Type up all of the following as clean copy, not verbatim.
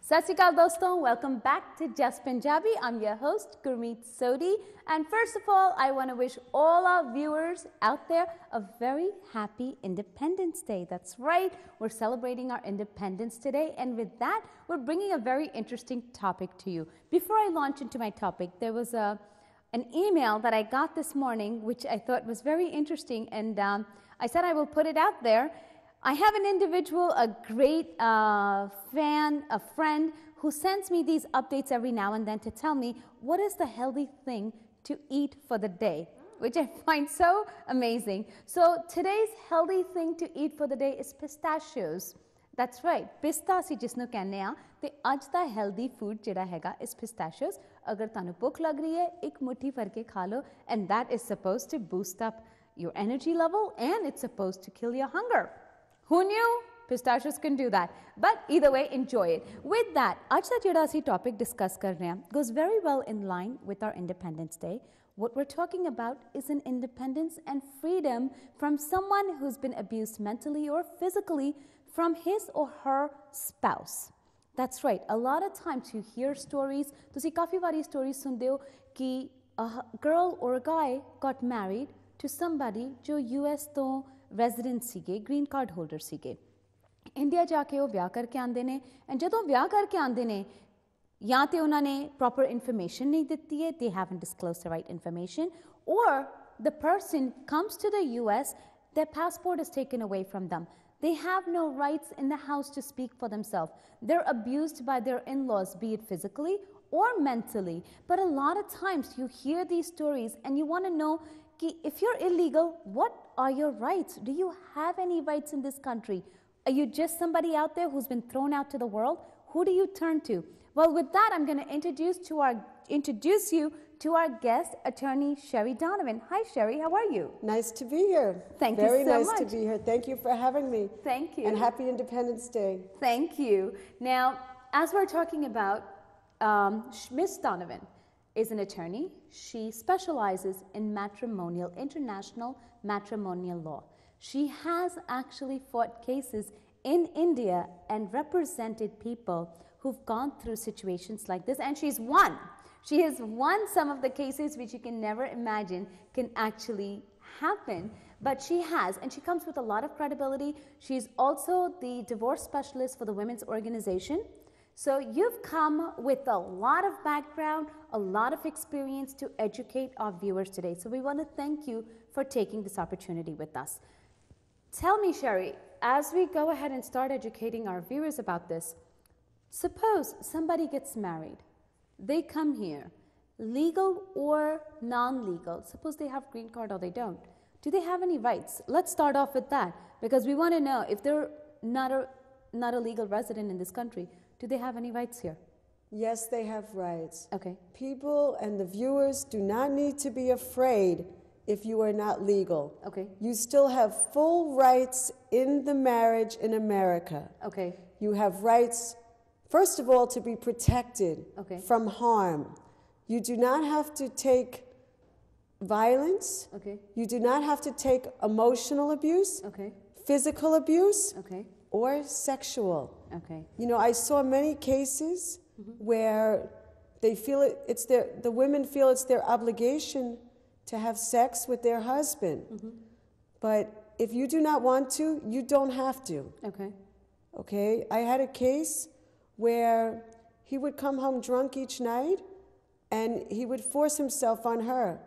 Sat Sri Akal doston, welcome back to Just Punjabi. I'm your host Gurmeet Sodhi, and first of all I want to wish all our viewers out there a very happy Independence Day. That's right, we're celebrating our independence today, and with that we're bringing a very interesting topic to you. Before I launch into my topic, there was an email that I got this morning which I thought was very interesting, and I said I will put it out there. I have an individual, a great fan, a friend, who sends me these updates every now and then to tell me what is the healthy thing to eat for the day, which I find so amazing. So today's healthy thing to eat for the day is pistachios. That's right, pista ਅਸੀਂ ਜਿਸ ਨੂੰ ਕਹਿੰਦੇ ਆ ਤੇ ਅੱਜ ਦਾ healthy food ਜਿਹੜਾ ਹੈਗਾ is pistachios. ਅਗਰ ਤੁਹਾਨੂੰ ਭੁੱਖ ਲੱਗ ਰਹੀ ਹੈ ਇੱਕ ਮੁੱਠੀ ਭਰ ਕੇ ਖਾ ਲਓ, and that is supposed to boost up your energy level and it's supposed to kill your hunger. Who knew? Pistachios can do that. But either way, enjoy it. With that, आज का ਜਿਹੜਾ ਅਸੀਂ topic discuss कर रहे हैं goes very well in line with our Independence Day. What we're talking about is an independence and freedom from someone who's been abused mentally or physically from his or her spouse. That's right. A lot of times you hear stories, ਤੁਸੀਂ ਕਾਫੀ ਵਾਰੀ stories ਸੁਣਦੇ ਹੋ ਕਿ a girl or a guy got married to somebody ਜੋ US ਤੋਂ resident ਸੀਗੇ, green card holder ਸੀਗੇ. India ਜਾ ਕੇ ਉਹ ਵਿਆਹ ਕਰਕੇ ਆਉਂਦੇ ਨੇ, ਐਂਡ ਜਦੋਂ ਵਿਆਹ ਕਰਕੇ ਆਉਂਦੇ ਨੇ ਜਾਂ ਤੇ ਉਹਨਾਂ ਨੇ ਪ੍ਰੋਪਰ ਇਨਫੋਰਮੇਸ਼ਨ ਨਹੀਂ ਦਿੱਤੀ ਹੈ, they haven't disclosed the right information, or the person comes to the US, their passport is taken away from them. They have no rights in the house to speak for themselves. They're abused by their in-laws, be it physically or mentally. But a lot of times you hear these stories and you want to know, if you're illegal, what are your rights? Do you have any rights in this country? Are you just somebody out there who's been thrown out to the world? Who do you turn to? Well, with that, I'm going to introduce you to our guest, attorney Sherri Donovan. Hi, Sherri. How are you? Nice to be here. Thank you so much. Very nice to be here. Thank you for having me. Thank you. And happy Independence Day. Thank you. Now, as we're talking about, Ms. Donovan is an attorney. She specializes in matrimonial, international matrimonial law. She has actually fought cases in India and represented people who've gone through situations like this, and she's won. She has won some of the cases which you can never imagine can actually happen, but she has, and she comes with a lot of credibility. She's also the divorce specialist for the women's organization. So you've come with a lot of background, a lot of experience to educate our viewers today. So we want to thank you for taking this opportunity with us. Tell me, Sherri, as we go ahead and start educating our viewers about this, suppose somebody gets married, they come here, legal or non-legal, suppose they have green card or they don't, do they have any rights? Let's start off with that, because we want to know if they're not a legal resident in this country, do they have any rights here? Yes, they have rights. Okay. People and the viewers do not need to be afraid if you are not legal. Okay. You still have full rights in the marriage in America. Okay. You have rights, first of all, to be protected from harm. You do not have to take violence. Okay. You do not have to take emotional abuse, physical abuse, or sexual. Okay. You know, I saw many cases where they feel the women feel it's their obligation to have sex with their husband. But if you do not want to, you don't have to. Okay. Okay? I had a case where he would come home drunk each night and he would force himself on her.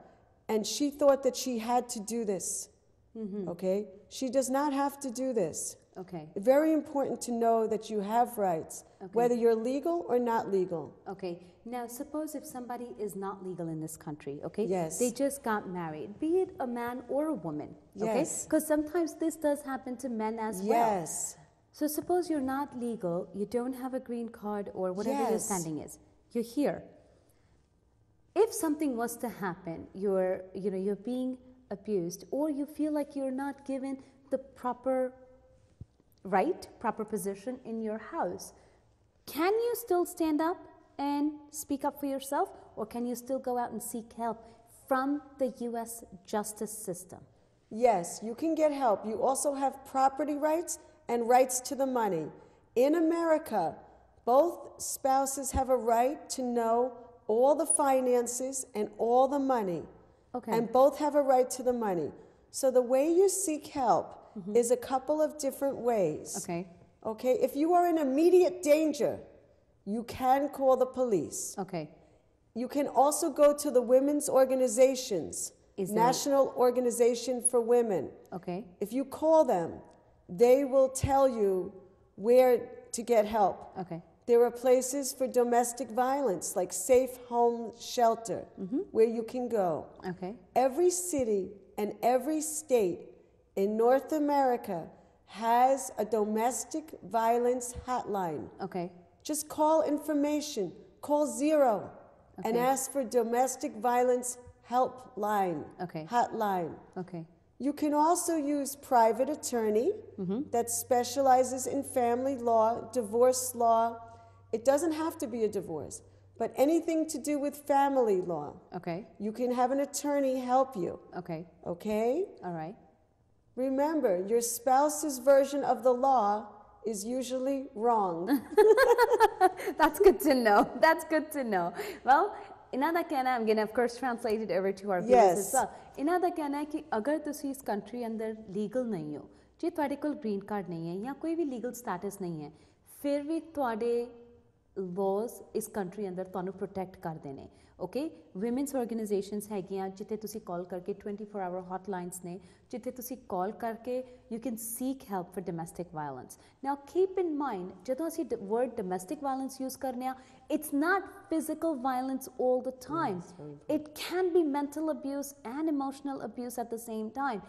And she thought that she had to do this. Okay? She does not have to do this. Okay. Very important to know that you have rights, whether you're legal or not legal. Okay. Now, suppose if somebody is not legal in this country, okay? Yes. They just got married, be it a man or a woman, okay? Yes. Because sometimes this does happen to men as well. Yes. So suppose you're not legal, you don't have a green card or whatever your standing is. You're here. If something was to happen, you're being abused, or you feel like you're not given the proper position in your house, can you still stand up and speak up for yourself, or can you still go out and seek help from the US justice system? Yes, you can get help. You also have property rights and rights to the money. In America, Both spouses have a right to know all the finances and all the money. Okay. And both have a right to the money. So the way you seek help is a couple of different ways. Okay. Okay? If you are in immediate danger, you can call the police. Okay. You can also go to the women's organizations, National Organization for Women. Okay. If you call them, they will tell you where to get help. Okay. There are places for domestic violence, like Safe Home Shelter, where you can go. Okay. Every city and every state in North America has a domestic violence hotline. Okay. Just call information, call 0, and Okay. ask for domestic violence helpline, Okay. hotline. Okay. You can also use private attorney that specializes in family law, divorce law. It doesn't have to be a divorce, but anything to do with family law. Okay. You can have an attorney help you, Okay. okay? All right. Remember, your spouse's version of the law is usually wrong. That's good to know. That's good to know. Well, इन्हां कहना I'm going to of course translate it over to our viewers as well. इन्हां दा कहना है कि अगर तुसी इस कंट्री अंदर लीगल नहीं हो, जे तुहाडे कोल ग्रीन कार्ड नहीं है या कोई भी लीगल स्टेटस नहीं है, फिर भी तुहाडे laws इस कंट्री अंदर तुहानू प्रोटेक्ट करदे ने. ओके वुमेन्स ऑर्गेनाइजेशंस हैगियां जिथे तुसी कॉल करके 24 आवर हॉटलाइंस ने जिथे तुसी कॉल करके you can seek help for domestic violence. Now keep in mind जदों असी वर्ड डोमेस्टिक वायलेंस यूज करने आ, it's not physical violence all the time. It can be mental abuse and emotional abuse at the same time.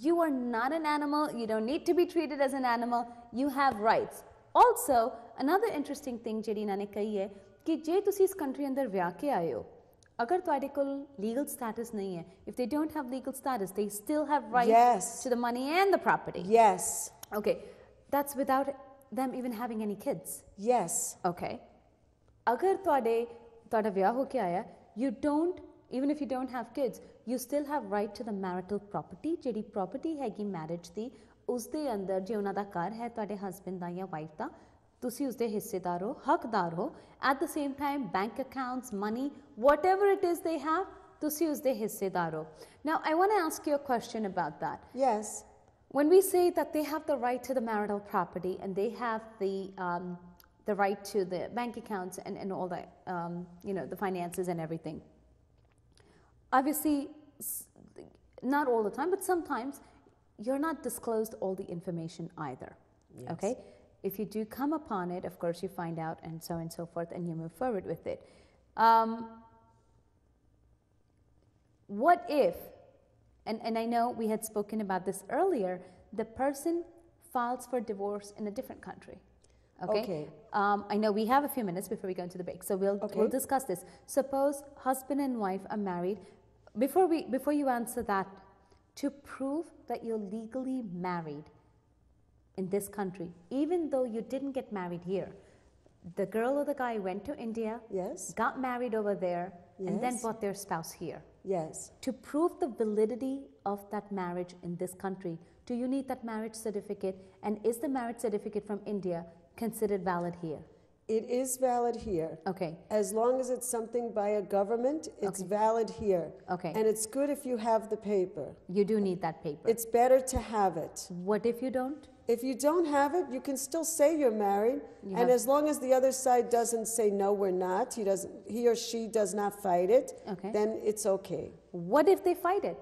You are not an animal. You don't need to be treated as an animal. You have rights. Also, another interesting thing ਜਿਹੜੀ ਇਹਨਾਂ ਨੇ ਕਹੀ ਹੈ ਕਿ ਜੇ ਤੁਸੀਂ ਇਸ country ਅੰਦਰ ਵਿਆਹ ਕੇ ਆਏ ਹੋ, ਅਗਰ ਤੁਹਾਡੇ ਕੋਲ ਲੀਗਲ ਸਟੇਟਸ ਨਹੀਂ ਹੈ, if they don't have legal status, they still have rights to the money and the property. Yes. Okay, that's without them even having any kids. Yes. Okay. अगर ਤੁਹਾਡਾ ਵਿਆਹ ਹੋ ਕੇ ਆਇਆ, you don't, even if you don't have kids, you still have right to the marital property. ਜਿਹੜੀ property ਹੈਗੀ marriage ਦੀ, ਉਸ ਦੇ ਅੰਦਰ ਜੇ ਉਹਨਾਂ ਦਾ ਘਰ ਹੈ ਤੁਹਾਡੇ husband ਦਾ ਜਾਂ wife ਦਾ, ਤੁਸੀਂ ਉਸ ਦੇ ਹਿੱਸੇਦਾਰ ਹੋ, ਹੱਕਦਾਰ ਹੋ. At the same time, bank accounts, money, whatever it is they have, ਤੁਸੀਂ ਉਸ ਦੇ ਹਿੱਸੇਦਾਰ ਹੋ. Now, I want to ask you a question about that. Yes. When we say that they have the right to the marital property and they have the right to the bank accounts and all that, the finances and everything. Obviously, not all the time, but sometimes you're not disclosed all the information either. Yes. Okay? If you do come upon it, of course, you find out and so forth, and you move forward with it. What if, and I know we had spoken about this earlier, the person files for divorce in a different country. Okay. I know we have a few minutes before we go into the break, so we'll discuss this. Suppose husband and wife are married. Before you answer that, to prove that you're legally married in this country, even though you didn't get married here, the girl or the guy went to India, yes, got married over there, yes, and then brought their spouse here. Yes. To prove the validity of that marriage in this country, do you need that marriage certificate? And is the marriage certificate from India considered valid here? It is valid here. Okay. As long as it's something by a government, it's valid here. Okay. And it's good if you have the paper. You do need that paper. It's better to have it. What if you don't? If you don't have it, you can still say you're married. And as long as the other side doesn't say, no, we're not, he or she does not fight it, then it's okay. What if they fight it?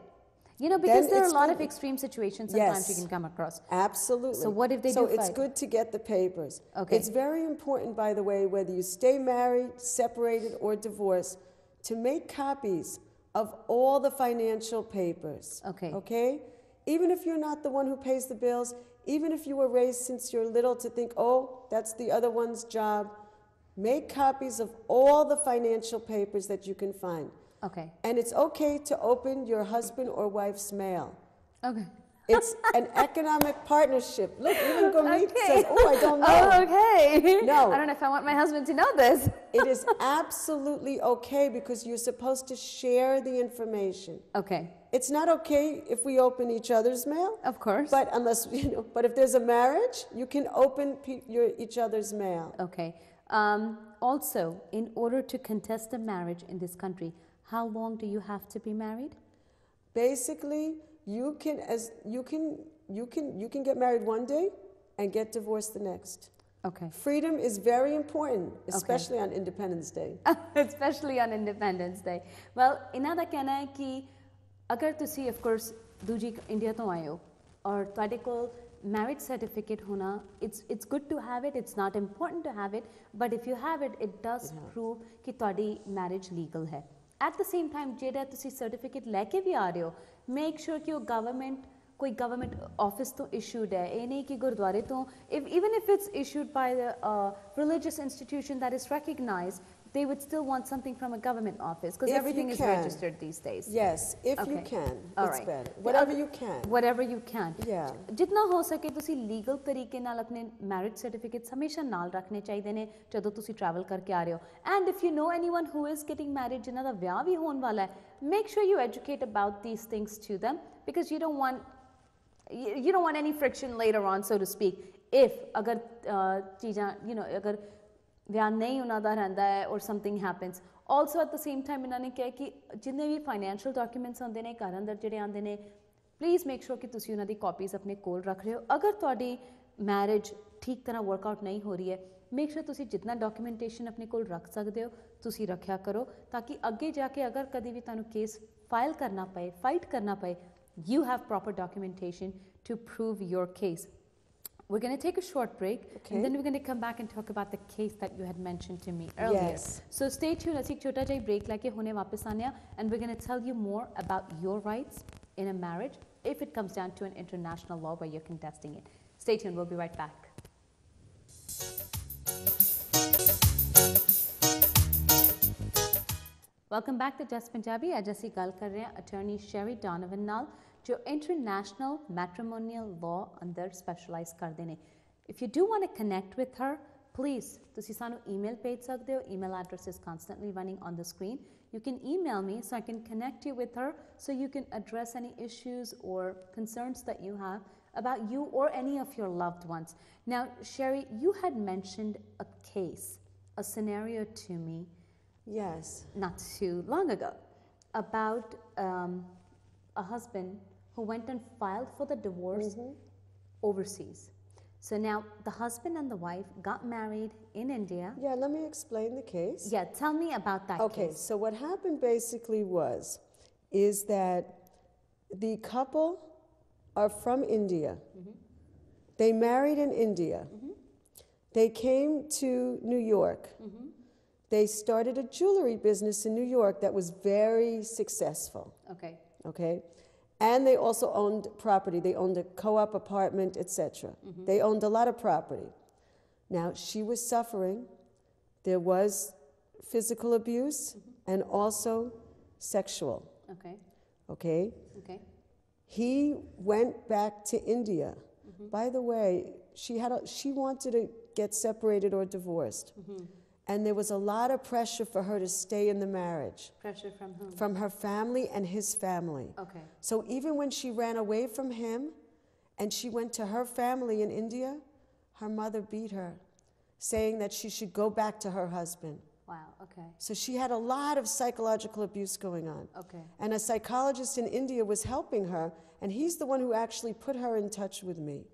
Because there are a lot of extreme situations sometimes you can come across. Absolutely. So what if they do fight? So it's good to get the papers. Okay. It's very important, by the way, whether you stay married, separated, or divorced, to make copies of all the financial papers. Okay. Okay? Even if you're not the one who pays the bills, even if you were raised since you're little to think, oh, that's the other one's job, make copies of all the financial papers that you can find. Okay. And it's okay to open your husband or wife's mail. Okay. It's an economic partnership. Look, even Gurmeet says, oh, I don't know. Oh, okay. No. I don't know if I want my husband to know this. It is absolutely okay because you're supposed to share the information. Okay. It's not okay if we open each other's mail. Of course. But unless, but if there's a marriage, you can open each other's mail. Okay. Also, in order to contest a marriage in this country, how long do you have to be married? Basically, you can get married one day and get divorced the next. Okay. Freedom is very important, especially on Independence Day. Especially on Independence Day. Well, ਇਹਨਾਂ ਦਾ ਕਹਿਣਾ ਹੈ ਕਿ ਅਗਰ ਤੁਸੀਂ of course ਦੂਜੀ India ਤੋਂ ਆਏ ਹੋ ਔਰ ਤੁਹਾਡੇ ਕੋਲ marriage certificate ਹੋਣਾ, it's good to have it, it's not important to have it, but if you have it, it does prove ਕਿ ਤੁਹਾਡੀ marriage legal ਹੈ. At the same time, ਜਿਹੜਾ ਤੁਸੀਂ certificate ਲੈ ਕੇ ਵੀ ਆ ਰਹੇ ਹੋ, make sure ਕਿ ਉਹ ਕੋਈ government office ਤੋਂ issued ਹੈ, ਇਹ ਨਹੀਂ ਕਿ ਗੁਰਦੁਆਰੇ ਤੋਂ, even if it's issued by the religious institution that is recognized, they would still want something from a government office because everything is registered these days. Yes, if you can, it's better. Whatever you can. Whatever you can. Yeah. ਜਿਤਨਾ ਹੋ ਸਕੇ ਤੁਸੀਂ legal ਤਰੀਕੇ ਨਾਲ ਆਪਣੇ marriage certificates ਹਮੇਸ਼ਾ ਨਾਲ ਰੱਖਣੇ ਚਾਹੀਦੇ ਨੇ ਜਦੋਂ ਤੁਸੀਂ ਟਰੈਵਲ ਕਰਕੇ ਆ ਰਹੇ ਹੋ. And if you know anyone who is getting married, ਜਿਨ੍ਹਾਂ ਦਾ ਵਿਆਹ ਵੀ ਹੋਣ ਵਾਲਾ ਹੈ, make sure you educate about these things to them because you don't want any friction later on, so to speak. If ਅਗਰ ਚੀਜ਼ਾਂ ਅਗਰ ਵਿਆਹ ਨਹੀਂ ਉਹਨਾਂ ਦਾ ਰਹਿੰਦਾ ਹੈ or something happens. Also at the same time ਇਹਨਾਂ ਨੇ ਕਿਹਾ ਕਿ ਜਿੰਨੇ ਵੀ ਫਾਈਨੈਂਸ਼ੀਅਲ ਡਾਕੂਮੈਂਟਸ ਆਉਂਦੇ ਨੇ ਘਰ ਅੰਦਰ ਜਿਹੜੇ ਆਉਂਦੇ ਨੇ, ਪਲੀਜ਼ ਮੇਕ ਸ਼ੋਰ ਕਿ ਤੁਸੀਂ ਉਹਨਾਂ ਦੀ ਕਾਪੀਜ਼ ਆਪਣੇ ਕੋਲ ਰੱਖ ਰਹੇ ਹੋ. ਅਗਰ ਤੁਹਾਡੀ ਮੈਰਿਜ ਠੀਕ ਤਰ੍ਹਾਂ ਵਰਕਆਊਟ ਨਹੀਂ ਹੋ ਰਹੀ ਹੈ, ਮੇਕ ਸ਼ੋਰ ਤੁਸੀਂ ਜਿੰਨਾ ਡਾਕੂਮੈਂਟੇਸ਼ਨ ਆਪਣੇ ਕੋਲ ਰੱਖ ਸਕਦੇ ਹੋ ਤੁਸੀਂ ਰੱਖਿਆ ਕਰੋ, ਤਾਂ ਕਿ ਅੱਗੇ ਜਾ ਕੇ ਅਗਰ ਕਦੀ ਵੀ ਤੁਹਾਨੂੰ ਕੇਸ ਫਾਈਲ ਕਰਨਾ ਪਏ, ਫਾਈਟ ਕਰਨਾ ਪਏ, you have proper documentation to prove your case. We're going to take a short break, and then we're going to come back and talk about the case that you had mentioned to me earlier. Yes. So stay tuned. Let's take a short break like hone wapas aane, and we're going to tell you more about your rights in a marriage if it comes down to an international law where you're contesting it. Stay tuned. We'll be right back. Welcome back to Just Punjabi. Aj assi gal kar rahe hain attorney Sherri Donovan naal, jo international matrimonial law under specialize karde ne. If you do want to connect with her, please tusi sanu email page sakde ho. Email address is constantly running on the screen. You can email me so I can connect you with her so you can address any issues or concerns that you have about you or any of your loved ones. Now, Sherri, you had mentioned a case, a scenario to me. Yes. Not too long ago, about a husband who went and filed for the divorce overseas. So now the husband and the wife got married in India. Yeah, let me explain the case. Yeah, tell me about that case. Okay, so what happened basically is that the couple are from India. They married in India. They came to New York. They started a jewelry business in New York that was very successful. Okay. And they also owned property. They owned a co-op apartment, etc. They owned a lot of property. Now, she was suffering. There was physical abuse and also sexual. Okay. He went back to India. By the way, she wanted to get separated or divorced. And there was a lot of pressure for her to stay in the marriage. Pressure from whom? From her family and his family. So even when she ran away from him and she went to her family in India, her mother beat her, saying that she should go back to her husband. Wow, So she had a lot of psychological abuse going on. And a psychologist in India was helping her, and he's the one who actually put her in touch with me.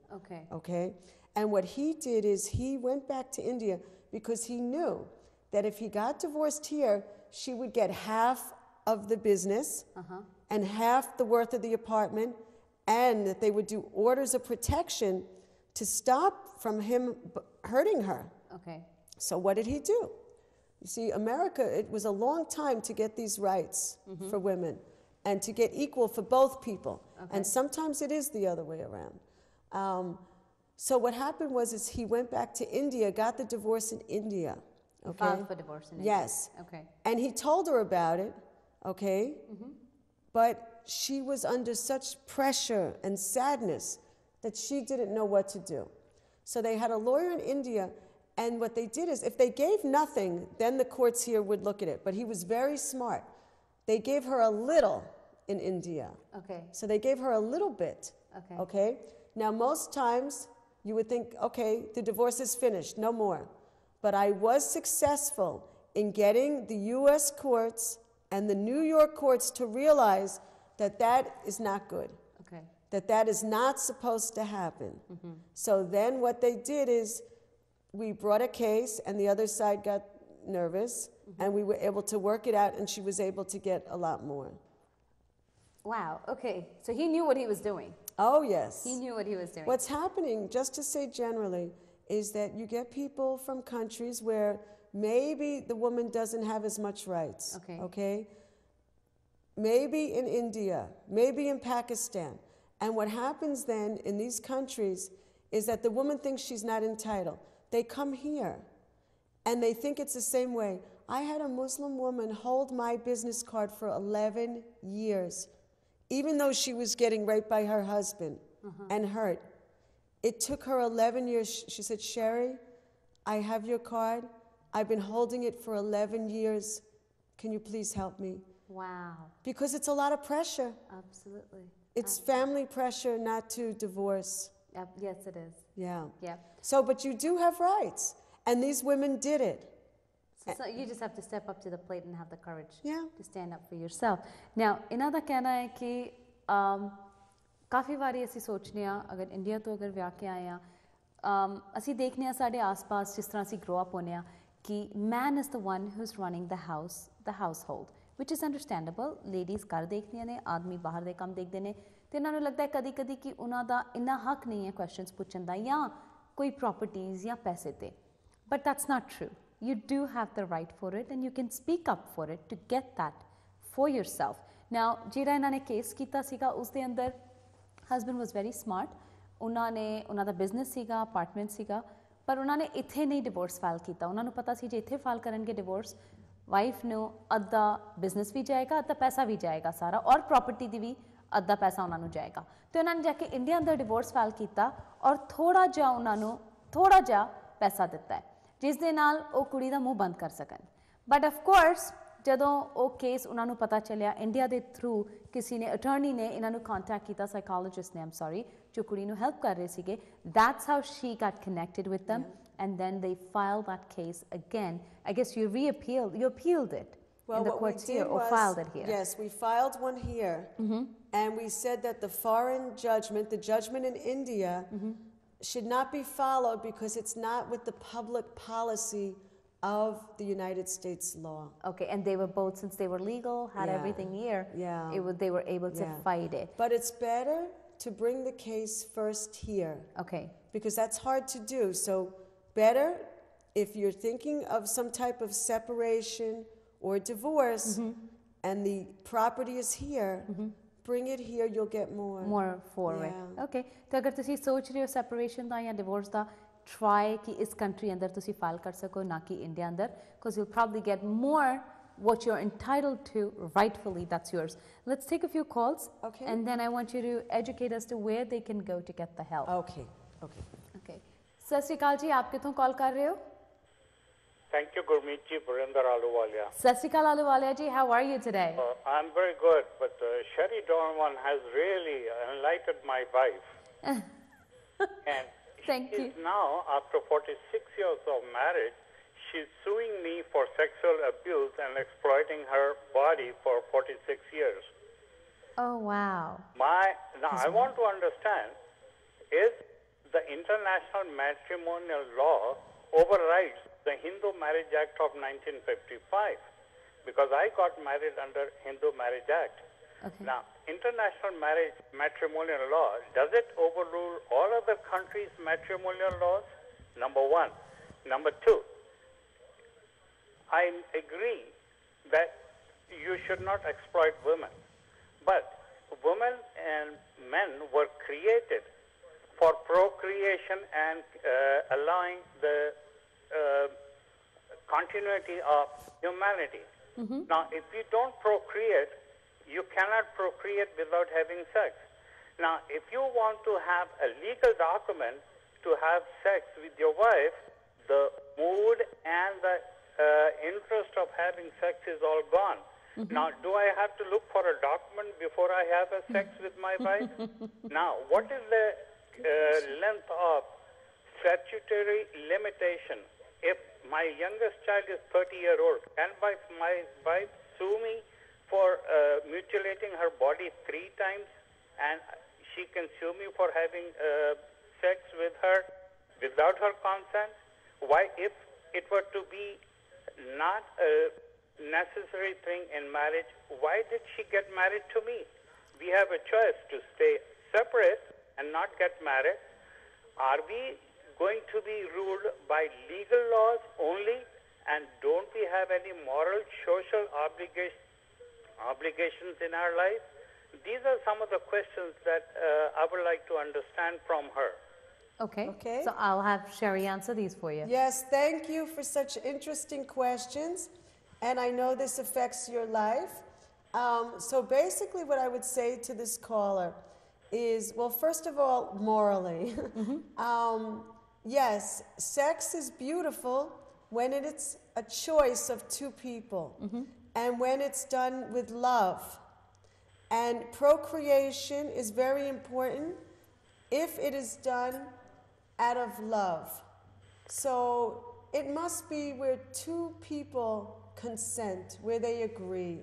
Okay. And what he did is he went back to India because he knew that if he got divorced here, she would get half of the business and half the worth of the apartment, and that they would do orders of protection to stop from him hurting her. So what did he do? You see, America, it was a long time to get these rights for women and to get equal for both people. And sometimes it is the other way around. So what happened was he went back to India, got the divorce in India. Filed for divorce in India. Yes. And he told her about it, but she was under such pressure and sadness that she didn't know what to do. So they had a lawyer in India, and what they did is if they gave nothing, then the courts here would look at it. But he was very smart. They gave her a little in India. So they gave her a little bit. Now, most times, you would think, okay, the divorce is finished, no more. But I was successful in getting the U.S. courts and the New York courts to realize that that is not good. Okay. That is not supposed to happen. So then what they did is we brought a case and the other side got nervous and we were able to work it out and she was able to get a lot more. Wow, okay. So he knew what he was doing. Oh, yes. He knew what he was doing. What's happening, just to say generally, is that you get people from countries where maybe the woman doesn't have as much rights. Okay? Maybe in India, maybe in Pakistan. And what happens then in these countries is that the woman thinks she's not entitled. They come here and they think it's the same way. I had a Muslim woman hold my business card for 11 years, even though she was getting raped by her husband and hurt. It took her 11 years. She said, Sherri, I have your card. I've been holding it for 11 years. Can you please help me? Wow. Because it's a lot of pressure. Absolutely. It's family pressure not to divorce. Yes, it is. Yeah. Yeah. So, but you do have rights. And these women did it. So you just have to step up to the plate and have the courage to stand up for yourself. Now, ਇਹਨਾਂ ਦਾ ਕਹਿਣਾ ਹੈ ਕਿ ਕਾਫੀ ਵਾਰੀ ਅਸੀਂ ਸੋਚਨੇ ਆ ਅਗਰ India ਤੋਂ ਅਗਰ ਵਿਆਹ ਕੇ ਆਏ ਆ ਅਸੀਂ ਦੇਖਨੇ ਆ ਸਾਡੇ ਆਸ-ਪਾਸ ਜਿਸ ਤਰ੍ਹਾਂ ਅਸੀਂ ਗਰੋ ਅਪ ਹੋਨੇ ਆ ਕਿ man is the one who's running the household, which is understandable. Ladies ਘਰ ਦੇਖਦੀਆਂ ਨੇ, ਆਦਮੀ ਬਾਹਰ ਦੇ ਕੰਮ ਦੇਖਦੇ ਨੇ ਤੇ ਇਹਨਾਂ ਨੂੰ ਲੱਗਦਾ ਹੈ ਕਦੀ-ਕਦੀ ਕਿ ਉਹਨਾਂ ਦਾ ਇੰਨਾ ਹੱਕ ਨਹੀਂ ਹੈ ਕੁਐਸਚਨਸ ਪੁੱਛਣ ਦਾ ਜਾਂ ਕੋਈ ਪ੍ਰਾਪਰਟੀਜ਼ ਜਾਂ ਪੈਸੇ ਤੇ. But that's not true. You do have the right for it and you can speak up for it to get that for yourself. Now, ਜਿਹੜਾ ਇਹਨਾਂ ਨੇ ਕੇਸ ਕੀਤਾ ਸੀਗਾ ਉਸ ਦੇ ਅੰਦਰ husband was very smart. ਉਹਨਾਂ ਦਾ ਬਿਜ਼ਨਸ ਸੀਗਾ, ਅਪਾਰਟਮੈਂਟ ਸੀਗਾ, ਪਰ ਉਹਨਾਂ ਨੇ ਇੱਥੇ ਨਹੀਂ ਡਿਵੋਰਸ ਫਾਈਲ ਕੀਤਾ. ਉਹਨਾਂ ਨੂੰ ਪਤਾ ਸੀ ਜੇ ਇੱਥੇ ਫਾਈਲ ਕਰਨਗੇ ਡਿਵੋਰਸ, ਵਾਈਫ ਨੂੰ ਅੱਧਾ ਬਿਜ਼ਨਸ ਵੀ ਜਾਏਗਾ, ਅੱਧਾ ਪੈਸਾ ਵੀ ਜਾਏਗਾ ਸਾਰਾ, ਔਰ ਪ੍ਰਾਪਰਟੀ ਦੀ ਵੀ ਅੱਧਾ ਪੈਸਾ ਉਹਨਾਂ ਨੂੰ ਜਾਏਗਾ. ਤੇ ਉਹਨਾਂ ਨੇ ਜਾ ਕੇ ਇੰਡੀਆ ਅੰਦਰ ਡਿਵੋਰਸ ਫਾਈਲ ਕੀਤਾ ਔਰ ਥੋੜਾ ਜਿਹਾ ਪੈਸਾ ਦਿੱਤਾ ਹੈ ਜਿਸ ਦੇ ਨਾਲ ਉਹ ਕੁੜੀ ਦਾ ਮੂੰਹ ਬੰਦ ਕਰ ਸਕਣ. ਬਟ ਆਫ ਕੋਰਸ ਜਦੋਂ ਉਹ ਕੇਸ ਉਹਨਾਂ ਨੂੰ ਪਤਾ ਚੱਲਿਆ ਇੰਡੀਆ ਦੇ ਥਰੂ ਕਿਸੇ ਨੇ ਅਟਰਨੀ ਨੇ ਇਹਨਾਂ ਨੂੰ ਕੰਟੈਕਟ ਕੀਤਾ, ਸਾਈਕੋਲੋਜਿਸਟ ਨੇ, ਜੋ ਕੁੜੀ ਨੂੰ ਹੈਲਪ ਕਰ ਰਹੇ ਸੀਗੇ. That's how she got connected with them and then they filed that case again. I guess you appealed it in the courts here or filed it here. Yes, we filed one here and we said that the foreign judgment, the judgment in India should not be followed because it's not with the public policy of the United States law. Okay, and they were both, since they were legal, had everything here, they were able to fight it. But it's better to bring the case first here. Okay. Because that's hard to do. So better if you're thinking of some type of separation or divorce and the property is here, bring it here, you'll get more for it. Okay. तो अगर तुसी सोच रहे हो separation ਦਾ ਜਾਂ divorce ਦਾ, try कि इस country अंदर तुसी file कर सको ना कि India अंदर, because you'll probably get more what you're entitled to rightfully. That's yours. Let's take a few calls. Okay. And then I want you to educate us to where they can go to get the help. Okay. सत श्री अकाल जी, आप कितों call कर रहे हो? Thank you, Gurmeet ji, Burinder Aluwalia. सत श्री अकाल Aluwalia ji, how are you today? I'm very good, but Sherri Donovan has really enlightened my wife. And Thank she you. is now, after 46 years of marriage, she's suing me for sexual abuse and exploiting her body for 46 years. Oh, wow. Now, I want to understand, is the International Matrimonial Law overrides the Hindu Marriage Act of 1955? Because I got married under Hindu Marriage Act. Okay. Now, international matrimonial law, does it overrule all other countries' matrimonial laws? Number one. Number two, I agree that you should not exploit women. But women and men were created for procreation and allowing the continuity of humanity. Now, if you don't procreate, you cannot procreate without having sex. Now, if you want to have a legal document to have sex with your wife, the mood and the interest of having sex is all gone. Now, do I have to look for a document before I have a sex with my wife? Now, what is the length of statutory limitation if my youngest child is 30-year-old, can my wife sue me for mutilating her body 3 times, and she can sue me for having sex with her without her consent? Why, if it were to be not a necessary thing in marriage, why did she get married to me? We have a choice to stay separate and not get married. Are we going to be ruled by legal laws only, and don't we have any moral, social obligations in our life? These are some of the questions that I would like to understand from her. Okay. Okay. So I'll have Sherri answer these for you. Yes, thank you for such interesting questions. And I know this affects your life. So basically what I would say to this caller is, well, first of all, morally, yes, sex is beautiful when it's a choice of 2 people and when it's done with love. And procreation is very important if it is done out of love. So it must be where 2 people consent, where they agree.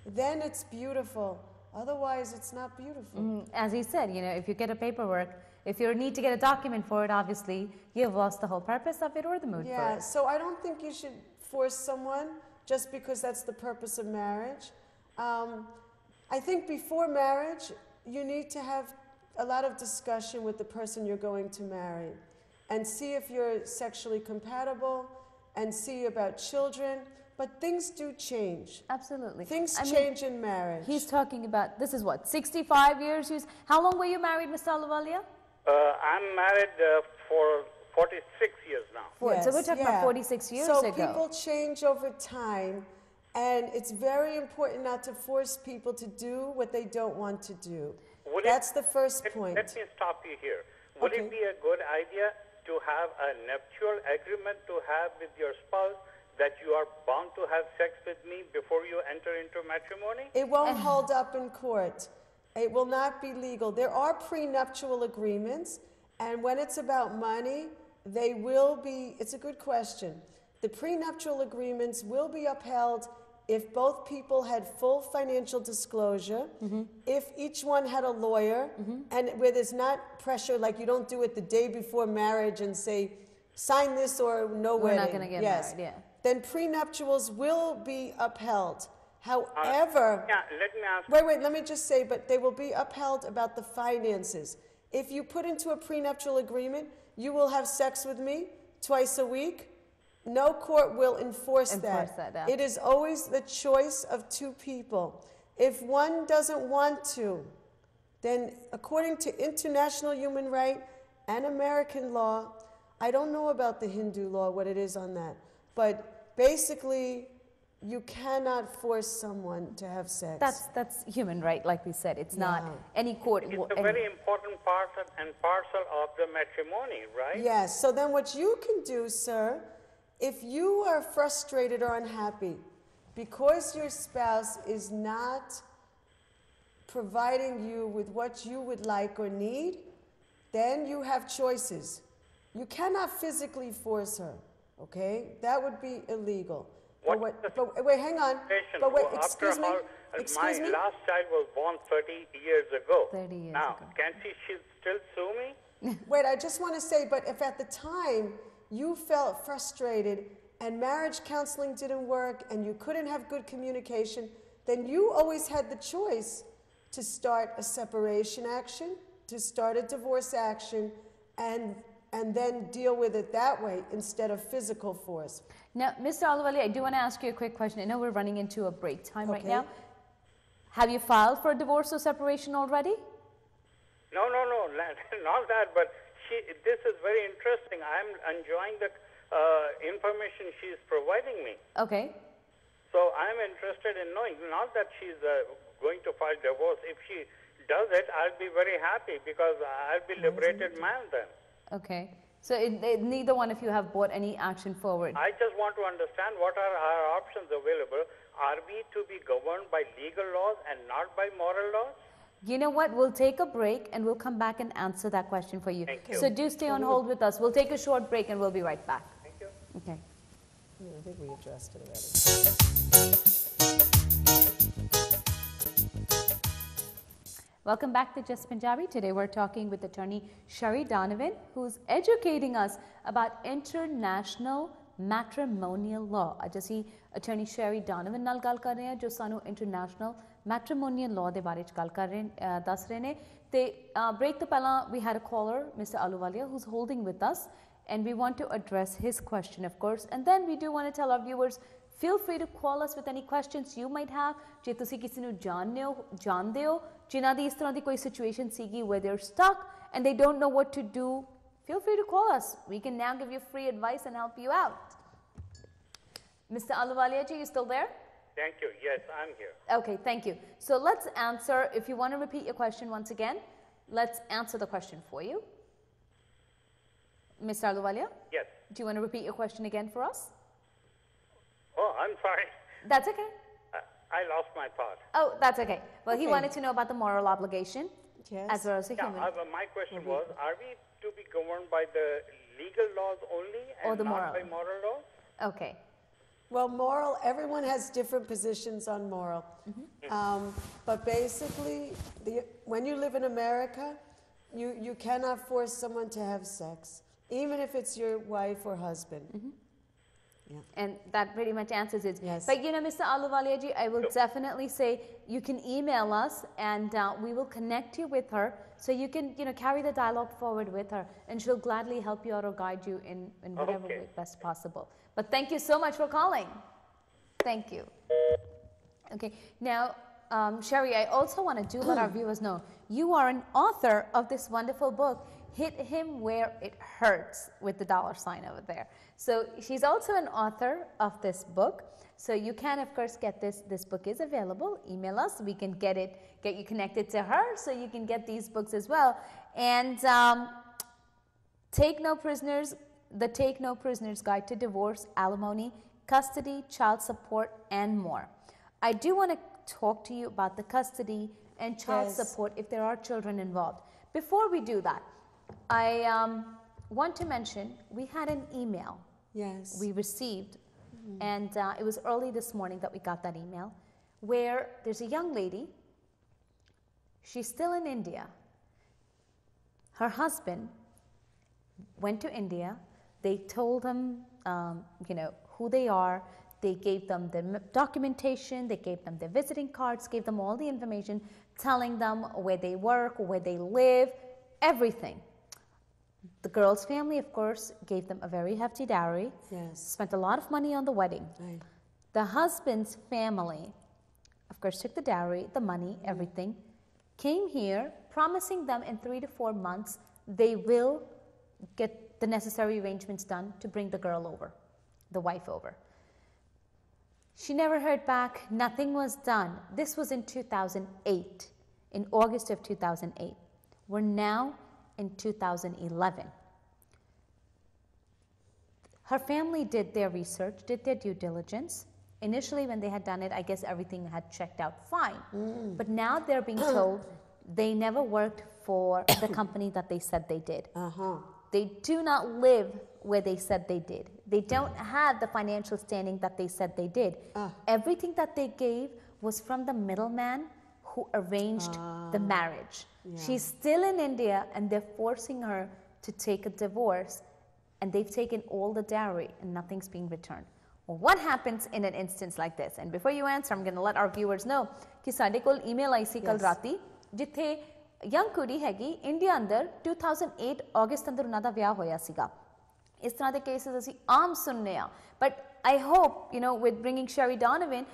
Then it's beautiful. Otherwise, it's not beautiful. As he said, if you get a paperwork, if you need to get a document for it, obviously, you've lost the whole purpose of it or the mood for Yeah, it. so I don't think you should force someone just because that's the purpose of marriage. I think before marriage, you need to have a lot of discussion with the person you're going to marry and see if you're sexually compatible and see about children. But things do change. Absolutely. Things change in marriage. He's talking about, this is what, 65 years? How long were you married, Mr. Ahluwalia? I'm married for 46 years now. Yes, So we're talking about 46 years so ago. So people change over time, and it's very important not to force people to do what they don't want to do. That's the first point. Let me stop you here. Would it be a good idea to have a nuptial agreement to have with your spouse that you are bound to have sex with me before you enter into matrimony? It won't hold up in court. It will not be legal. There are prenuptial agreements, and when it's about money, they will be, it's a good question. The prenuptial agreements will be upheld if both people had full financial disclosure, if each one had a lawyer, and where there's not pressure, like you don't do it the day before marriage and say, sign this or no wedding. We're not going to get married, yeah. Then prenuptials will be upheld. However, let me ask. Wait, let me just say, but they will be upheld about the finances. If you put into a prenuptial agreement, you will have sex with me twice a week, no court will enforce that. It is always the choice of 2 people. If one doesn't want to, then according to international human right and American law, I don't know about the Hindu law, what it is on that, but basically you cannot force someone to have sex. That's human right, like we said. It's not any court. It's a very important part and parcel of the matrimony, right? Yes, so then what you can do, sir, if you are frustrated or unhappy because your spouse is not providing you with what you would like or need, then you have choices. You cannot physically force her, okay? That would be illegal. But wait, hang on. But wait, excuse me. My last child was born 30 years ago. 30 years now, ago. Can she still sue me? Wait, I just want to say, but if at the time you felt frustrated and marriage counseling didn't work and you couldn't have good communication, then you always had the choice to start a separation action, to start a divorce action, and then deal with it that way instead of physical force. Now, Mr. Ahluwalia, I do want to ask you a quick question. I know we're running into a break time right now. Have you filed for divorce or separation already? No, not that, but this is very interesting. I'm enjoying the information she's providing me. Okay. So I'm interested in knowing, not that she's going to file divorce. If she does it, I'll be very happy because I'll be liberated man then. Okay. So neither one of you have brought any action forward. I just want to understand what are our options available. Are we to be governed by legal laws and not by moral laws? You know what? We'll take a break and we'll come back and answer that question for you. Thank you. So do stay on hold with us. We'll take a short break and we'll be right back. Thank you. Okay. I think we addressed it already. Welcome back to Just Punjabi. Today we're talking with attorney Sherri Donovan, who's educating us about international matrimonial law. ਅੱਜ ਅਸੀਂ attorney Sherri Donovan ਨਾਲ ਗੱਲ ਕਰ ਰਹੇ ਹਾਂ ਜੋ ਸਾਨੂੰ international matrimonial law ਦੇ ਬਾਰੇ ਚ ਗੱਲ ਕਰ ਰਹੇ ਦੱਸ ਰਹੇ ਨੇ ਤੇ break ਤੋਂ ਪਹਿਲਾਂ we had a caller Mr. Ahluwalia who's holding with us and we want to address his question of course and then we do want to tell our viewers feel free to call us with any questions you might have ਜੇ ਤੁਸੀਂ ਕਿਸੇ ਨੂੰ ਜਾਣਦੇ ਹੋ ਜਿਨ੍ਹਾਂ ਦੀ ਇਸ ਤਰ੍ਹਾਂ ਦੀ ਕੋਈ situation ਸੀਗੀ where they're stuck and they don't know what to do feel free to call us we can now give you free advice and help you out Mr. Ahluwalia ji you still there Thank you. Yes, I'm here. Okay, thank you. So let's answer, if you want to repeat your question once again, let's answer the question for you. Mr. Ahluwalia? Yes. Do you want to repeat your question again for us? Oh, I'm sorry. That's okay. I lost my thought. Oh, that's okay. Well, he Okay. wanted to know about the moral obligation Yes. as well as a human. My question was, are we to be governed by the legal laws only and Or the not moral? by moral laws? Okay. Well, moral, everyone has different positions on moral. But basically, when you live in America, you cannot force someone to have sex, even if it's your wife or husband. And that pretty much answers it. Yes. But you know, Mr. Ahluwalia ji, I will definitely say you can email us and we will connect you with her so you can, carry the dialogue forward with her and she'll gladly help you out or guide you in whatever way best possible. But thank you so much for calling. Thank you. Okay. Now, Sherri, I also want to let our viewers know you are an author of this wonderful book, Hit Him Where It Hurts, with the $sign over there. So she's also an author of this book. So you can, of course, get this. This book is available. Email us. We can get you connected to her so you can get these books as well. And Take No Prisoners, the Take No Prisoners Guide to Divorce, Alimony, Custody, Child Support, and more. I do want to talk to you about the custody and child support if there are children involved. Before we do that, I want to mention we had an email we received and it was early this morning that we got that email where there's a young lady, she's still in India. Her husband went to India, they told him who they are, they gave them the documentation, they gave them their visiting cards, gave them all the information, telling them where they work, where they live, everything. The girl's family, of course, gave them a very hefty dowry, spent a lot of money on the wedding. Right. The husband's family, of course, took the dowry, the money, everything, came here, promising them in 3 to 4 months they will get the necessary arrangements done to bring the girl over, the wife over. She never heard back, nothing was done. This was in 2008, in August of 2008. We're now in 2011. Her family did their research, did their due diligence. Initially, when they had done it, I guess everything had checked out fine. But now they're being told they never worked for the company that they said they did. They do not live where they said they did. They don't have the financial standing that they said they did. Everything that they gave was from the middleman who arranged the marriage. She's still in India and they're forcing her to take a divorce and they've taken all the dowry and nothing's being returned. Well, what happens in an instance like this? And before you answer, I'm going to let our viewers know कि साडे कोल email आई सी कल राती जिथे young कुड़ी हैगी India अंदर 2008 अगस्त अंदर उन्हां दा विआह होया सीगा इस तरह के केसेस ਅਸੀਂ ਆਮ ਸੁਣਨੇ ਆ but I hope with bringing Sherri Donovan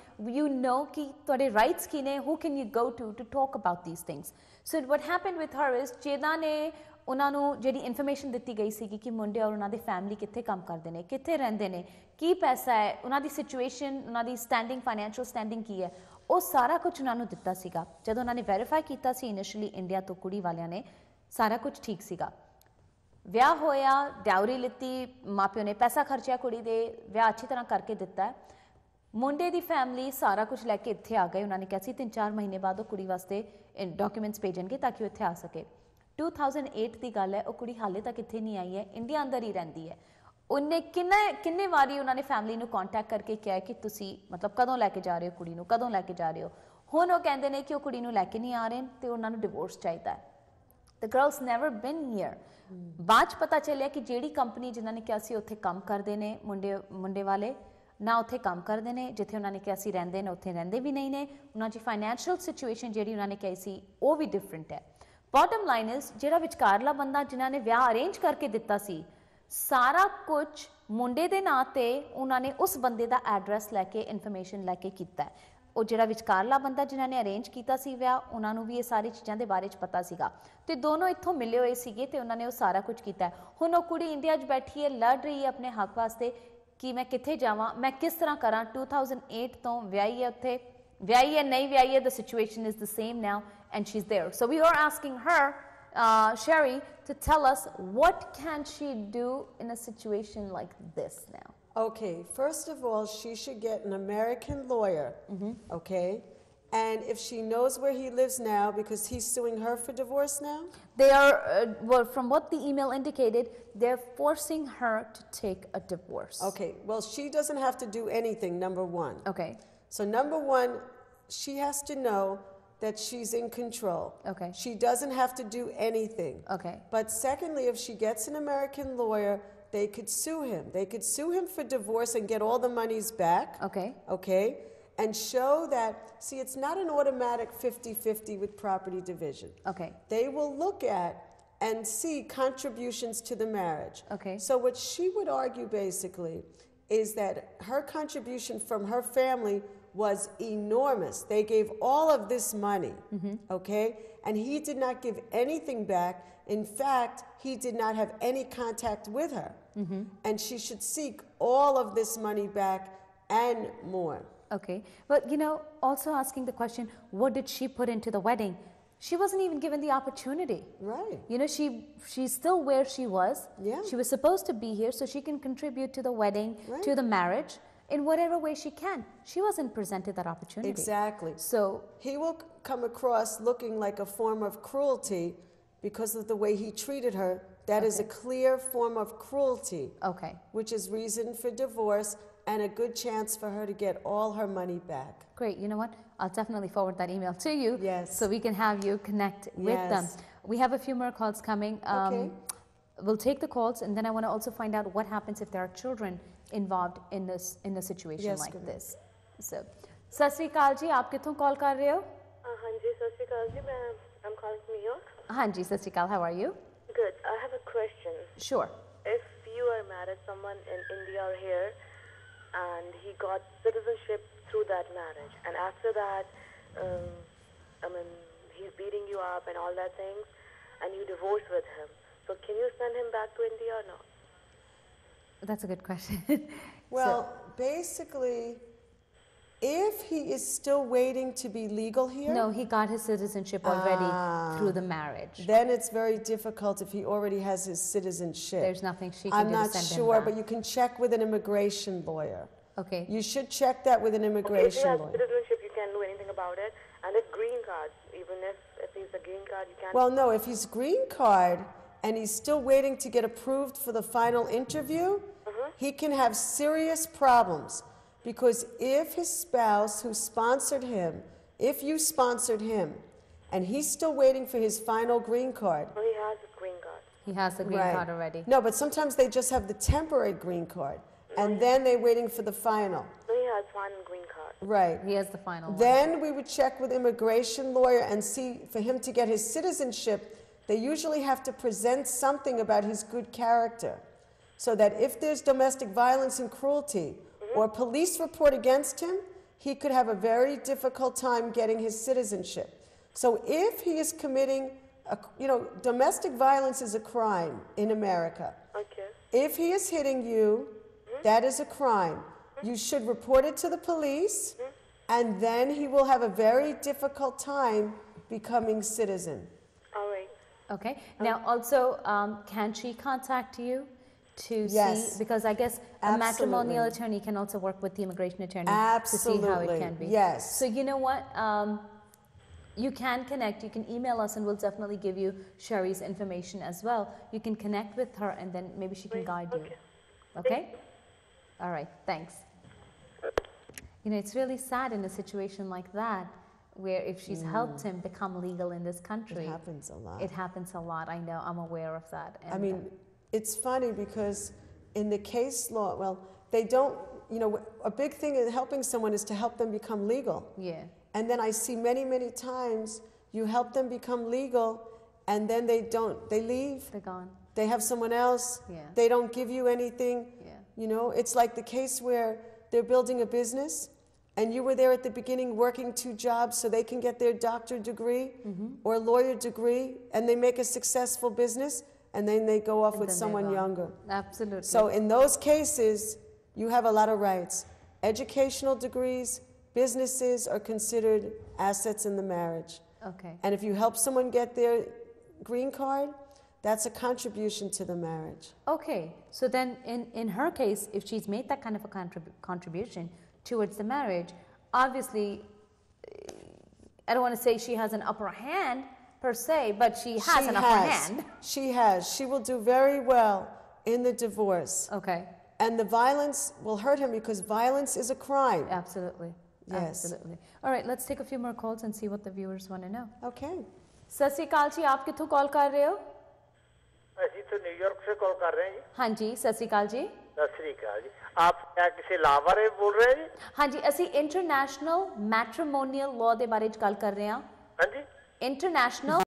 कि ਤੁਹਾਡੇ rights ਕੀ ਨੇ who can you go to talk about these things so what happened with her is ਜਿਹਨਾਂ ਨੇ ਉਹਨਾਂ ਨੂੰ ਜਿਹੜੀ ਇਨਫੋਰਮੇਸ਼ਨ ਦਿੱਤੀ ਗਈ ਸੀ ਕਿ ਮੁੰਡੇ ਔਰ ਉਹਨਾਂ ਦੇ ਫੈਮਿਲੀ ਕਿੱਥੇ ਕੰਮ ਕਰਦੇ ਨੇ ਕਿੱਥੇ ਰਹਿੰਦੇ ਨੇ ਕੀ ਪੈਸਾ ਹੈ ਉਹਨਾਂ ਦੀ ਸਿਚੁਏਸ਼ਨ ਉਹਨਾਂ ਦੀ ਸਟੈਂਡਿੰਗ ਫਾਈਨੈਂਸ਼ੀਅਲ ਸਟੈਂਡਿੰਗ ਕੀ ਹੈ ਉਹ ਸਾਰਾ ਕੁਝ ਉਹਨਾਂ ਨੂੰ ਦਿੱਤਾ ਸੀਗਾ ਜਦੋਂ ਉਹਨਾਂ ਨੇ ਵੈਰੀਫਾਈ ਕੀਤਾ ਸੀ ਇਨੀਸ਼ੀਅਲੀ ਇੰਡੀਆ ਤੋਂ ਕੁੜੀ ਵਾਲਿਆਂ ਨੇ ਸਾਰਾ ਕੁਝ ਠੀਕ ਸੀਗਾ ਵਿਆਹ ਹੋਇਆ ਡਾਊਰੀ ਲਿੱਤੀ ਮਾਪਿਓ ਨੇ ਪੈਸਾ ਖਰਚਿਆ ਕੁੜੀ ਦੇ ਵਿਆਹ ਅੱਛੀ ਤਰ੍ਹਾਂ ਕਰਕੇ ਦਿੱਤਾ ਮੁੰਡੇ ਦੀ ਫੈਮਿਲੀ ਸਾਰਾ ਕੁਝ ਲੈ ਕੇ ਇੱਥੇ ਆ ਗਏ ਉਹਨਾਂ ਨੇ ਕਿਹਾ ਸੀ 3-4 ਮਹੀਨੇ ਬਾਅਦ ਉਹ ਕੁੜੀ ਵਾਸਤੇ ਡਾਕੂਮੈਂਟਸ ਭੇਜਣਗੇ ਤਾਂ ਕਿ ਉਹ ਇੱਥੇ ਆ ਸਕੇ 2008 ਦੀ ਗੱਲ ਹੈ ਉਹ ਕੁੜੀ ਹਾਲੇ ਤੱਕ ਇੱਥੇ ਨਹੀਂ ਆਈ ਹੈ ਇੰਡੀਆ ਅੰਦਰ ਹੀ ਰਹਿੰਦੀ ਹੈ ਉਹਨੇ ਕਿੰਨੇ ਵਾਰੀ ਉਹਨਾਂ ਨੇ ਫੈਮਿਲੀ ਨੂੰ ਕੰਟੈਕਟ ਕਰਕੇ ਕਿਹਾ ਕਿ ਤੁਸੀਂ ਮਤਲਬ ਕਦੋਂ ਲੈ ਕੇ ਜਾ ਰਹੇ ਹੋ ਕੁੜੀ ਨੂੰ, ਕਦੋਂ ਲੈ ਕੇ ਜਾ ਰਹੇ ਹੋ। ਹੁਣ ਉਹ ਕਹਿੰਦੇ ਨੇ ਕਿ ਉਹ ਕੁੜੀ ਨੂੰ ਲੈ ਕੇ ਨਹੀਂ ਆ ਰਹੇ ਤੇ ਉਹਨਾਂ ਨੂੰ ਡਿਵੋਰਸ ਚਾਹੀਦਾ ਹੈ। The girl's never been here. ਬਾਅਦ 'ਚ ਪਤਾ ਚੱਲਿਆ ਕਿ ਜਿਹੜੀ ਕੰਪਨੀ ਜਿਨ੍ਹਾਂ ਨੇ ਕਿਹਾ ਸੀ ਉੱਥੇ ਕੰਮ ਕਰਦੇ ਨੇ ਮੁੰਡੇ ਵਾਲੇ ਨਾ ਉੱਥੇ ਕੰਮ ਕਰਦੇ ਨੇ, ਜਿੱਥੇ ਉਹਨਾਂ ਨੇ ਕਿਹਾ ਸੀ ਰਹਿੰਦੇ ਨੇ ਉੱਥੇ ਰਹਿੰਦੇ ਵੀ ਨਹੀਂ ਨੇ। ਉਹਨਾਂ ਦੀ ਫਾਈਨੈਂਸ਼ੀਅਲ ਸਿਚੁਏਸ਼ਨ ਜਿਹੜੀ ਉਹਨਾਂ ਨੇ ਕਹੀ ਸੀ ਉਹ ਵੀ ਡਿਫਰੈਂਟ ਹੈ। ਬੋਟਮ ਲਾਈਨ ਇਜ਼ ਜਿਹੜਾ ਵਿਚਕਾਰਲਾ ਬੰਦਾ ਜਿਨ੍ਹਾਂ ਨੇ ਵਿਆਹ ਅਰੇਂਜ ਕਰਕੇ ਦਿੱਤਾ ਸੀ, ਸਾਰਾ ਕੁਝ ਮੁੰਡੇ ਦੇ ਨਾਂ ਤੇ ਉਹਨਾਂ ਨੇ ਉਸ ਬੰਦੇ ਦਾ ਐਡਰੈਸ ਲੈ ਕੇ ਇਨਫੋਰਮੇਸ਼ਨ ਲੈ ਕੇ ਕੀਤਾ। ਉਹ ਜਿਹੜਾ ਵਿਚਕਾਰਲਾ ਬੰਦਾ ਜਿਨ੍ਹਾਂ ਨੇ ਅਰੇਂਜ ਕੀਤਾ ਸੀ ਵਿਆਹ, ਉਹਨਾਂ ਨੂੰ ਵੀ ਇਹ ਸਾਰੀ ਚੀਜ਼ਾਂ ਦੇ ਬਾਰੇ 'ਚ ਪਤਾ ਸੀਗਾ ਤੇ ਦੋਨੋਂ ਇੱਥੋਂ ਮਿਲੇ ਹੋਏ ਸੀਗੇ ਤੇ ਉਹਨਾਂ ਨੇ ਉਹ ਸਾਰਾ ਕੁਝ ਕੀਤਾ। ਹੁਣ ਉਹ ਕੁੜੀ ਇੰਡੀਆ 'ਚ ਬੈਠੀ ਹੈ, ਲੜ ਰਹੀ ਹੈ ਆਪਣੇ ਹੱਕ ਵਾਸਤੇ ਕਿ ਮੈਂ ਕਿੱਥੇ ਜਾਵਾਂ, ਮੈਂ ਕਿਸ ਤਰ੍ਹਾਂ ਕਰਾਂ। 2008 ਤੋਂ ਵਿਆਹੀ ਹੈ, ਉੱਥੇ ਵਿਆਹੀ ਹੈ ਨਹੀਂ ਵਿਆਹੀ ਹੈ, the situation is the same now and she's there. So we are asking her, Sherri, to tell us what can she do in a situation like this now. Okay, first of all, she should get an American lawyer, okay? And if she knows where he lives now, because he's suing her for divorce now? They are, well, from what the email indicated, they're forcing her to take a divorce. Okay, well, she doesn't have to do anything, number one. Okay. So number one, she has to know that she's in control. Okay. She doesn't have to do anything. Okay. But secondly, if she gets an American lawyer, they could sue him. They could sue him for divorce and get all the monies back. Okay. Okay. And show that, see, it's not an automatic 50-50 with property division. Okay. They will look at and see contributions to the marriage. Okay. So what she would argue basically is that her contribution from her family was enormous. They gave all of this money, okay? And he did not give anything back. In fact, he did not have any contact with her. And she should seek all of this money back and more. Okay. But, you know, also asking the question, what did she put into the wedding? She wasn't even given the opportunity. Right. You know, she's still where she was. Yeah. She was supposed to be here so she can contribute to the wedding, Right. to the marriage, in whatever way she can. She wasn't presented that opportunity. Exactly. So he will come across looking like a form of cruelty because of the way he treated her. That is a clear form of cruelty. Okay. Which is reason for divorce and a good chance for her to get all her money back. Great. You know what? I'll definitely forward that email to you. Yes. So we can have you connect with them. Yes. We have a few more calls coming. Okay. We'll take the calls and then I want to also find out what happens if there are children involved in a situation Yes, like good. this. So, सत श्री अकाल जी, आप कितों call कर रहे हो? हाँ जी, सत श्री अकाल जी, I'm calling from New York. हाँ जी, सत श्री अकाल. How are you? Good. I have a question. Sure. If you are married someone in India or here, and he got citizenship through that marriage, and after that, I mean, he's beating you up and all that things, and you divorce with him. So can you send him back to India or not? That's a good question. Well, basically, if he is still waiting to be legal here, No, he got his citizenship already through the marriage. then it's very difficult if he already has his citizenship. There's nothing she can I'm do to not send him sure, back. but you can check with an immigration lawyer. Okay. You should check that with an Okay, if he immigration has lawyer. citizenship, you can't do anything about it. And if green card, even if he's a green card, you can't. Well, no, if he's green card and he's still waiting to get approved for the final interview, he can have serious problems. Because if his spouse who sponsored him, if you sponsored him, and he's still waiting for his final green card. Well, he has a green card. He has the green Right. card already. No, but sometimes they just have the temporary green card, and then they're waiting for the final. So he has final green card. Right. He has the final one. Then we would check with immigration lawyer and see for him to get his citizenship, they usually have to present something about his good character. So that if there's domestic violence and cruelty or a police report against him, he could have a very difficult time getting his citizenship. So if he is committing, domestic violence is a crime in America. Okay. If he is hitting you, that is a crime. You should report it to the police, and then he will have a very difficult time becoming citizen. All right. Okay. Now, also, can she contact you to Yes. see? Because I guess a matrimonial Absolutely. attorney can also work with the immigration attorney to Absolutely. see how it can be. Yes. So you know what? You can connect. You can email us, and we'll definitely give you Sherri's information as well. You can connect with her, and then maybe she can guide you. Okay. Okay? All right, thanks. You know, it's really sad in a situation like that, where if she's helped him become legal in this country. It happens a lot. It happens a lot, I know, I'm aware of that. And I mean, it's funny because in the case law, well, they don't, you know, a big thing in helping someone is to help them become legal. yeah, And then I see many, many times you help them become legal and then they don't, they leave, they're gone. they have someone else, Yeah. they don't give you anything. Yeah. You know, it's like the case where they're building a business and you were there at the beginning working 2 jobs so they can get their doctorate degree or lawyer degree and they make a successful business and then they go off And with then they're someone gone. younger. Absolutely. So in those cases, you have a lot of rights. Educational degrees, businesses are considered assets in the marriage. okay. And if you help someone get their green card, that's a contribution to the marriage. Okay, so then in her case, if she's made that kind of a contribution towards the marriage, obviously, I don't want to say she has an upper hand per se, but she has an upper hand. She has. She will do very well in the divorce. Okay, And the violence will hurt him because violence is a crime. absolutely. Yes. Absolutely. All right, let's take a few more calls and see what the viewers want to know. Okay. सत श्री अकाल जी, आप कित्थों call कर रहे हो? ਅਸੀਂ तो New York से call कर रहे हैं जी। हाँ जी, सत श्री अकाल जी। सत श्री अकाल जी। आप क्या किसी लॉ बारे बोल रहे हैं जी? हाँ जी, ਅਸੀਂ ਇੰਟਰਨੈਸ਼ਨਲ ਮੈਟਰੀਮੋਨੀਅਲ ਲਾਅ ਦੇ ਬਾਰੇ ਚ ਗੱਲ ਕਰ ਰਹੇ ਹਾਂ। हाँ जी। ਇੰਟਰਨੈਸ਼ਨਲ